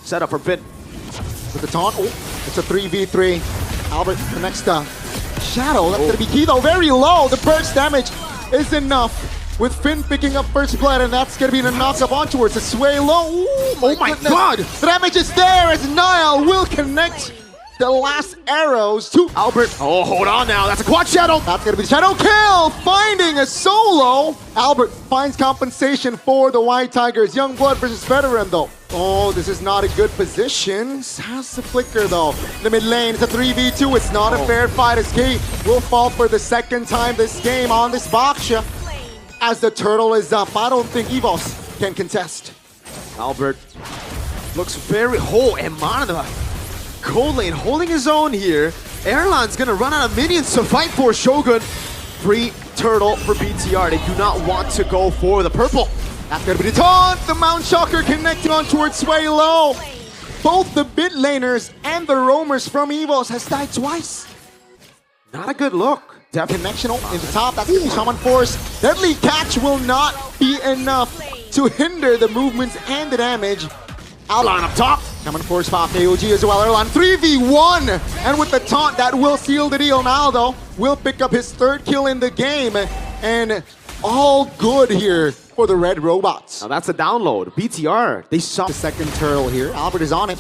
Set up for Finn. With the taunt, it's a 3v3. Albert connects the Shadow. That's gonna be key though, very low. The burst damage is enough. With Finn picking up first blood, and that's gonna be the knock up onwards. The sway low. Oh my god! The damage is there as Niall will connect the last arrows to Albert. Oh, hold on now. That's a quad shadow. That's gonna be the shadow kill, finding a solo. Albert finds compensation for the White Tigers. Young blood versus veteran though. Oh, this is not a good position. Has the flicker though. The mid lane, it's a 3v2. It's not a fair fight as Key will fall for the second time this game on this Baksha. As the turtle is up, I don't think Evos can contest. Albert looks very whole, and Mana cold lane holding his own here. Erlan's gonna run out of minions to fight for Shogun. Free turtle for BTR. They do not want to go for the purple. That's gonna be the taunt. The Mount Shocker connecting on towards Sway Low. Both the mid laners and the roamers from Evos has died twice. Not a good look. That connection in the top, that's gonna be Shaman Force. Deadly Catch will not be enough to hinder the movements and the damage. Erlan up top. Shaman Force pop AOG as well. Erlan 3v1, and with the taunt that will seal the deal. Now though, will pick up his third kill in the game, and all good here for the Red Robots. Now that's a download. BTR, they saw the second turtle here. Albert is on it.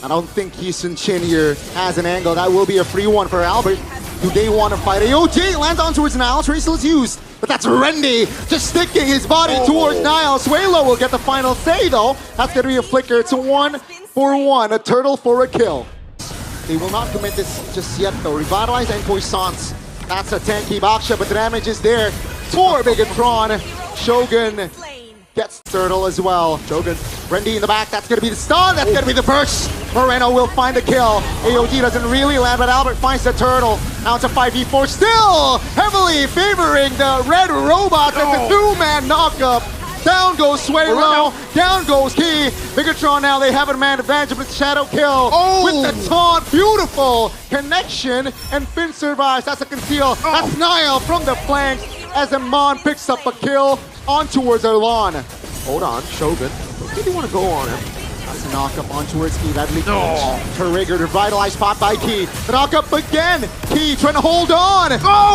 I don't think Houston Chin here has an angle. That will be a free one for Albert. Do they want to fight? AOG lands on towards Niall. Tracel's used, but that's Rendy just sticking his body towards Niall. Swaylo will get the final say though. That's going to be a flicker. It's a 1-for-1. A turtle for a kill. They will not commit this just yet though. Revitalize and Poissance. That's a tanky Baksha, but the damage is there for Bigechoked. Shogun gets turtle as well. Shogun, Rendy in the back. That's going to be the stun. That's going to be the burst. Moreno will find a kill. AOG doesn't really land, but Albert finds the turtle. Now it's a 5v4, still heavily favoring the Red Robots. It's a two-man knockup. Down goes Swaylo, down goes Key. Bigechoked now, they have a man advantage with the shadow kill. With the taunt, beautiful connection, and Finn survives. That's a conceal. That's Niall from the flanks as Amon picks up a kill on towards Erlan. Hold on, Shogun. Where do you want to go on him? That's a knock-up on towards Key. That leads to Trigger, revitalized pop by Key. The knock-up again. Key trying to hold on.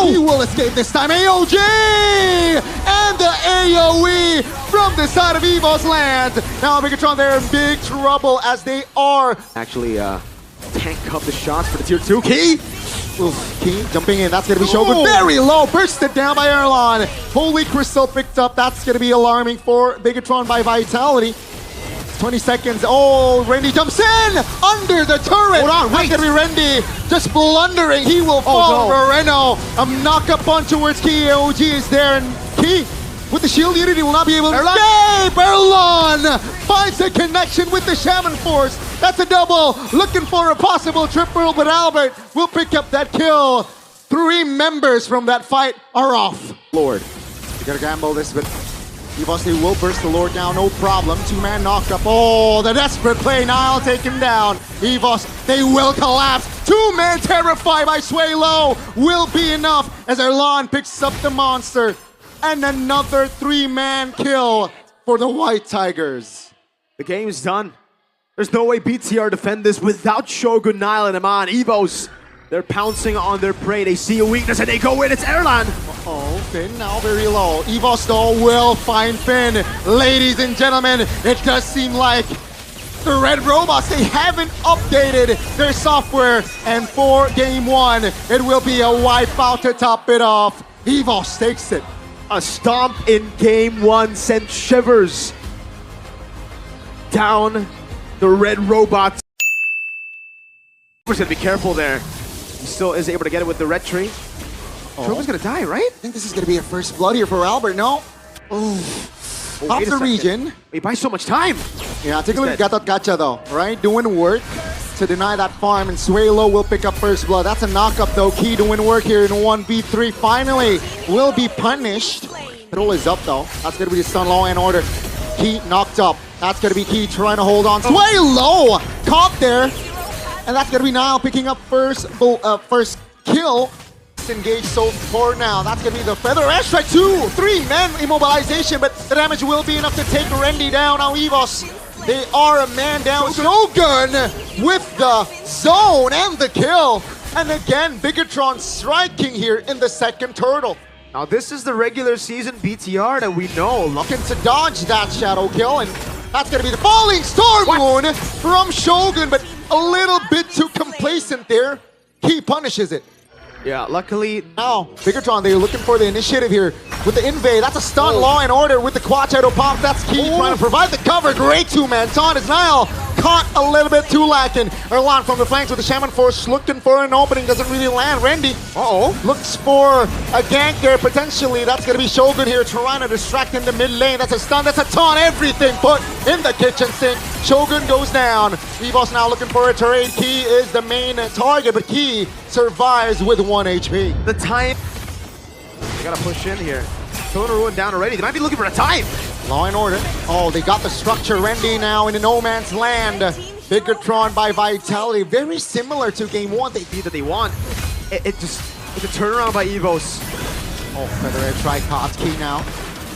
He will escape this time. AOG! And the AoE from the side of Evos land. Now Bigechoked, they're in big trouble as they are. Actually, tank up the shots for the tier 2. Key! Key jumping in. That's going to be Shogun. Very low. Bursted down by Erlan. Holy Crystal picked up. That's going to be alarming for Bigechoked by Vitality. 20 seconds. Oh, Rendy jumps in under the turret. Hold on, wait. That's gonna be Rendy just blundering. He will fall for Reno. A knock up on towards Key. AOG is there, and Key with the shield unity will not be able to escape. Erlan finds the connection with the Shaman Force. That's a double. Looking for a possible triple, but Albert will pick up that kill. 3 members from that fight are off. Lord, you gotta gamble this, but Evos, they will burst the Lord down, no problem. 2-man knocked up. Oh, the desperate play. Niall take him down. Evos, they will collapse. 2-man terrified by Swaylo will be enough as Erlan picks up the monster. And another 3-man kill for the White Tigers. The game's done. There's no way BTR defend this without Shogun, Niall, and Amon. Evos, they're pouncing on their prey. They see a weakness and they go in. It's Erlan. Finn now very low. Evos though will find Finn. Ladies and gentlemen, it does seem like the Red Robots, they haven't updated their software. And for game 1, it will be a wipeout to top it off. Evos takes it. A stomp in game 1 sent shivers down the Red Robots. We're gonna be careful there. He still is able to get it with the red tree. Shogun's gonna die, right? I think this is gonna be a first blood here for Albert, no? Off the region. He buys so much time. Yeah, take a look at that gacha though, right? Doing work to deny that farm, and Swaylo will pick up first blood. That's a knockup though. Key doing work here in 1v3. Finally will be punished. Turtle is up though. That's gonna be the stun law and order. Key knocked up. That's gonna be Key trying to hold on. Swaylo caught there. And that's gonna be Niall picking up first kill. Engaged so far now. That's gonna be the Feather Airstrike. 2, 3 men immobilization, but the damage will be enough to take Rendy down. Now Evos They are a man down. Shogun with the zone and the kill. And again, Bigetron striking here in the second turtle. Now this is the regular season BTR that we know. Looking to dodge that shadow kill, and that's gonna be the falling star moon from Shogun, but a little bit too complacent there. He punishes it. Yeah, luckily. Now, Bigetron, they're looking for the initiative here with the invade. That's a stun, Law and Order with the quad shadow pop. That's key, trying to provide the cover. Great two-man taunt as Nile caught a little bit too lacking. Erlan from the flanks with the Shaman Force looking for an opening, doesn't really land. Rendy, looks for a gank there potentially. That's gonna be Shogun here trying to distract in the mid lane. That's a stun, that's a taunt, everything put in the kitchen sink. Shogun goes down. Evos now looking for a trade. Key is the main target, but Key survives with 1 HP. The time. They gotta push in here. Shogun Ruin down already. They might be looking for a time. Law and Order. Oh, they got the structure. Rendy now in the no man's land. Bigetron by Vitality. Very similar to game one. They beat that they want. It's a turnaround by Evos. Oh, Feather Edge try Key now.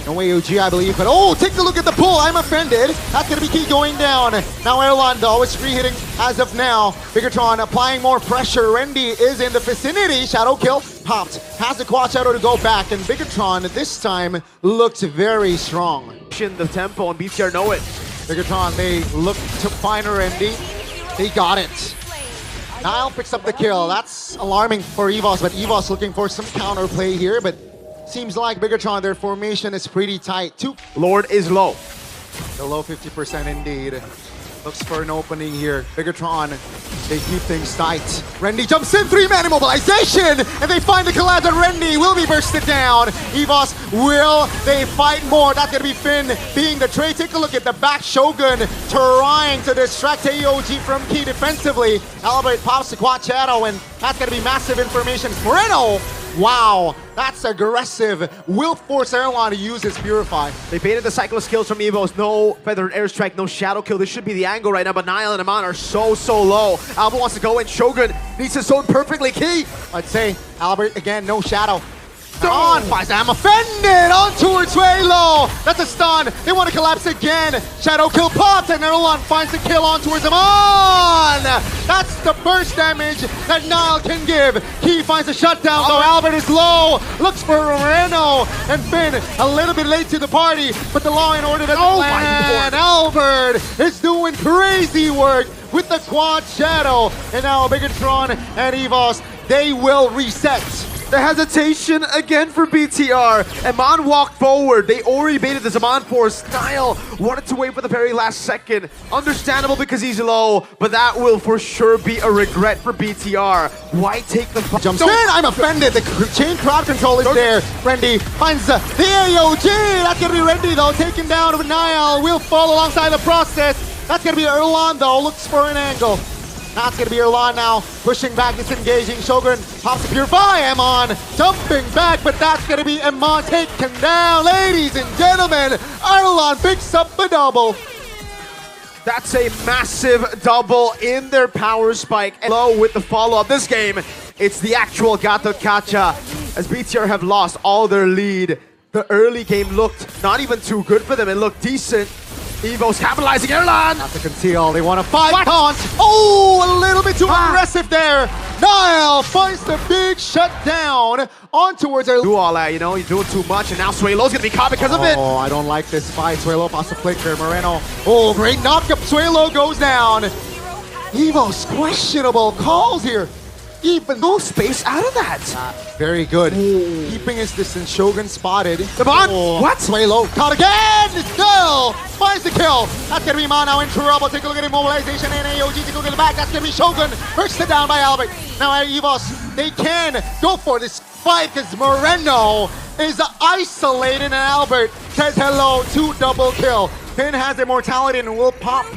No AOG, I believe, but oh, take a look at the pull. I'm offended. That's gonna be Key going down. Now Erlan though is free hitting as of now. Bigetron applying more pressure. Rendy is in the vicinity. Shadow kill popped. Has the quad shadow to go back, and Bigetron this time looks very strong. The tempo and BTR know it. Bigetron, they look to find Rendy. They got it. Nile picks up the kill. That's alarming for Evos, but Evos looking for some counterplay here, but seems like Bigetron, their formation is pretty tight. Lord is low. Below 50% indeed. Looks for an opening here. Bigetron, they keep things tight. Rendy jumps in, 3-man immobilization, and they find the collapse, and Rendy will be bursted down. Evos, will they fight more? That's gonna be Finn being the trade. Take a look at the back. Shogun trying to distract AOG from Key defensively. Albert pops the quad shadow, and that's gonna be massive information. Moreno, wow, that's aggressive. Will force Erlan to use his Purify. They baited the cycle of skills from Evos. No Feathered Airstrike, no Shadow Kill. This should be the angle right now, but Nile and Aman are so low. Albert wants to go in. Shogun needs to zone perfectly. Key. I'd say Albert, again, no Shadow. On, I'm offended, on towards Suelo. That's a stun. They want to collapse again. Shadow kill popped, and Erlan finds the kill on towards him. On! That's the burst damage that Nile can give. Key finds a shutdown, though Albert is low. Looks for Moreno, and Finn a little bit late to the party, but the Law and Order doesn't land. Albert is doing crazy work with the quad shadow, and now Bigetron and Evos, they will reset. The hesitation again for BTR. Aman walked forward. They already baited the Zaman Force. Nile wanted to wait for the very last second. Understandable because he's low, but that will for sure be a regret for BTR. Why take the jumps in? I'm offended. The chain crowd control is there. Rendy finds the AOG. That's gonna be Rendy though, taken down with Nile. Will fall alongside the process. That's gonna be Erlan though. Looks for an angle. That's gonna be Erlan now, pushing back, disengaging. Shogun pops the Purify. Amon jumping back, but that's gonna be Amon taken down. Ladies and gentlemen, Erlan picks up the double. That's a massive double in their power spike. And low with the follow-up. This game, it's the actual Gato Kacha, as BTR have lost all their lead. The early game looked not even too good for them. It looked decent. Evos capitalizing. Erlan! Not to conceal, they want to fight. Taunt! Oh, a little bit too aggressive there. Nile finds the big shutdown on towards her. Do all that, you know, you're doing too much, and now Suelo's gonna be caught because of it. Oh, I don't like this fight. Suelo past the flicker. Moreno. Oh, great knockup. Suelo goes down. Evos, questionable calls here. Even no space out of that. Very good. Ooh. Keeping his distance. Shogun spotted. Come on. Oh, what? Suelo caught again. Still finds the kill. That's going to be Ma now in trouble. Take a look at immobilization and AOG. Take a look at the back. That's going to be Shogun. Bursted down by Albert. Now Evos, they can go for this fight because Moreno is isolated, and Albert says hello to double kill. Finn has immortality and will pop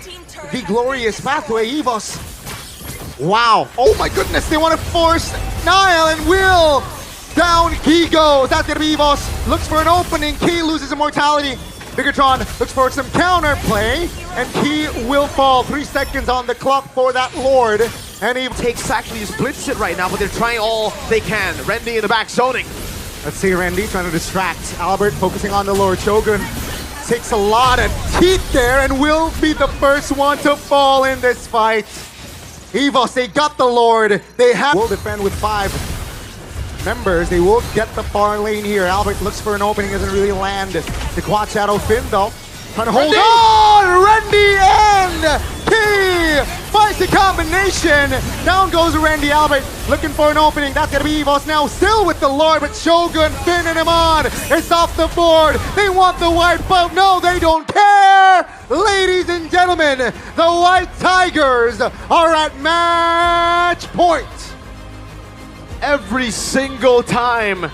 the glorious pathway. Evos. Wow. Oh my goodness, they want to force Nile, and Will down Key goes. That's gonna be Evos. Looks for an opening. Key loses immortality. Bigetron looks for some counterplay, and Key will fall. 3 seconds on the clock for that Lord. And he takes actually splits it right now, but they're trying all they can. Rendy in the back zoning. Let's see Rendy trying to distract Albert, focusing on the Lord. Shogun takes a lot of teeth there and will be the first one to fall in this fight. Evos, they got the Lord. They will defend with 5 members. They will get the far lane here. Albert looks for an opening, doesn't really land. The quad shadow Finn though, trying to hold on. Randy and P finds the combination. Down goes Randy. Albert looking for an opening. That's gonna be Evos now, still with the Lord, but Shogun, Finn, and Iman is off the board. They want the wipe out. No, they don't care. Ladies and gentlemen, the White Tigers are at match point. Every single time,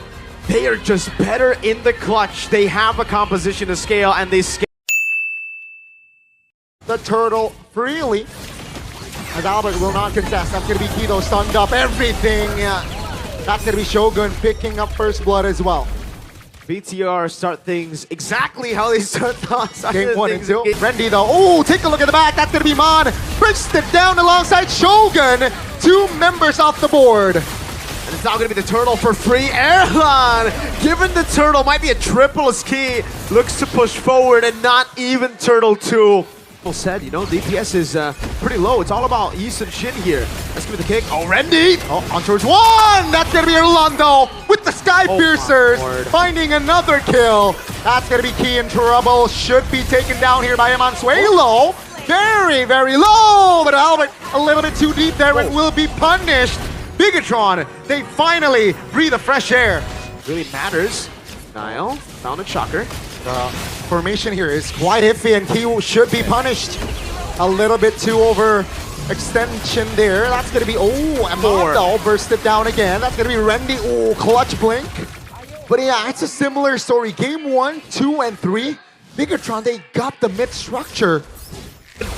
they are just better in the clutch. They have a composition to scale, and they scale the turtle freely, as Albert will not contest. That's going to be Kido stunned up. Everything. That's going to be Shogun picking up first blood as well. BTR start things exactly how they start Game 1 and 2. Randy though. Oh, take a look at the back. That's going to be Mon. Breaks it down alongside Shogun. 2 members off the board. And it's now going to be the turtle for free. Erlan, given the turtle, might be a triple ski. Looks to push forward and not even turtle 2. Said, you know, DPS is pretty low. It's all about Yi Sun-shin here. Let's give it the kick. Oh, Randy! Oh, on towards 1! That's gonna be Erlando with the Sky Piercers, finding another kill. That's gonna be Key in trouble. Should be taken down here by Emansuelo. Very, very low, but Albert a little bit too deep there and will be punished. Bigetron, they finally breathe a fresh air. Really matters. Niall found a shocker. Formation here is quite iffy and Key should be punished. A little bit too over extension there. That's going to be, Amando burst it down again. That's going to be Randy. Oh, clutch blink. But yeah, it's a similar story. Game 1, 2, and 3. Bigetron, they got the mid structure.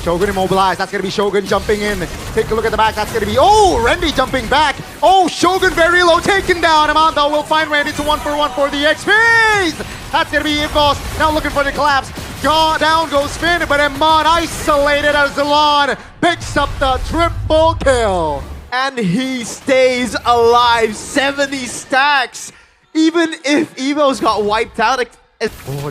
Shogun immobilized. That's going to be Shogun jumping in. Take a look at the back. That's going to be, Randy jumping back. Oh, Shogun very low, taken down. Amanda will find Randy to 1-for-1 for the XPs. That's going to be Evos. Now looking for the collapse. Down goes Finn, but Iman isolated as Zalon picks up the triple kill. And he stays alive. 70 stacks. Even if Evos got wiped out,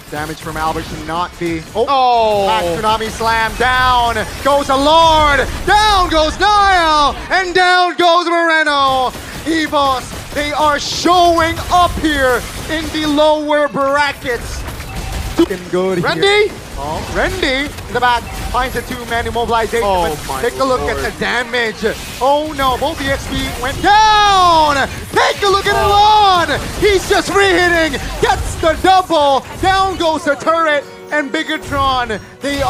Damage from Albert should not be. Back Tsunami slam. Down goes the Lord. Down goes Niall. And down goes Moreno. Evos, they are showing up here in the lower brackets. Looking good Randy? Here. Randy in the back finds a 2-man immobilization. Take a look at the damage. Oh no, both the XP went down. Take a look at Elon. He's just re-hitting, gets the double. Down goes the turret and Bigetron. They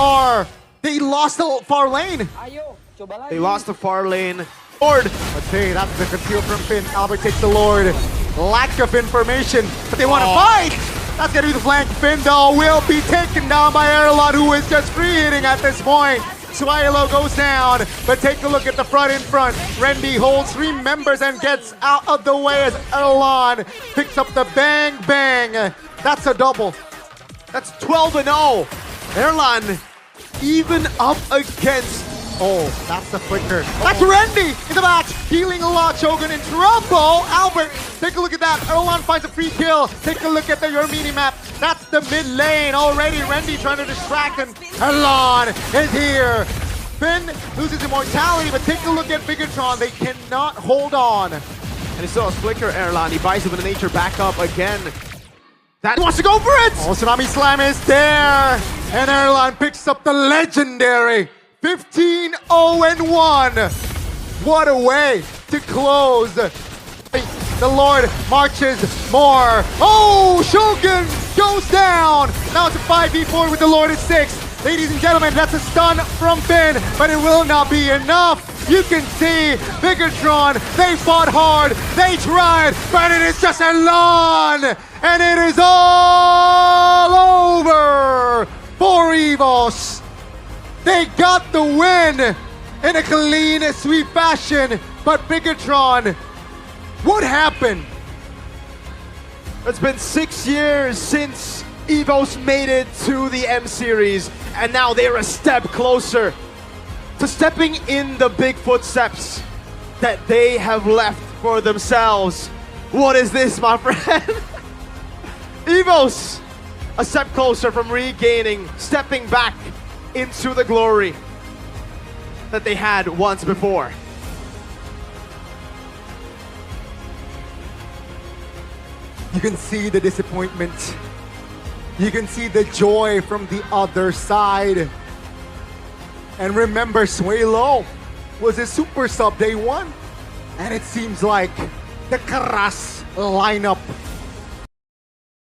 lost the far lane. They lost the far lane. Lord. But hey, that's the conceal from Finn. Albert takes the Lord. Lack of information, but they want to fight. That's going to be the flank. Finn, though, will be taken down by Erlon, who is just free-hitting at this point. Swilo goes down, but take a look at the front in front. Randy holds 3 members and gets out of the way as Erlon picks up the bang bang. That's a double. That's 12-0. Erlon even up against. That's the flicker. That's Randy in the back, healing a lot. Shogun in trouble. Albert, take a look at that. Erlon finds a free kill. Take a look at your mini-map. That's the mid lane already. Randy trying to distract him. Erlon is here. Finn loses immortality, but take a look at Bigetron. They cannot hold on. And it's still a flicker, Erlon. He buys him with a nature back up again. That wants to go for it! Tsunami Slam is there. And Erlon picks up the legendary 15-0-1. What a way to close. The Lord marches more. Shogun goes down. Now it's a 5v4 with the Lord at 6. Ladies and gentlemen, that's a stun from Finn, but it will not be enough. You can see Bigetron, they fought hard, they tried, but it is just a lawn. And it is all over for Evos. They got the win in a clean sweep fashion, but Bigetron, what happened? It's been 6 years since Evos made it to the M Series, and now they're a step closer to stepping in the big footsteps that they have left for themselves. What is this, my friend? Evos a step closer from regaining, stepping back into the glory that they had once before. You can see the disappointment. You can see the joy from the other side. And remember, Suelo was a super sub day one. And it seems like the Karas lineup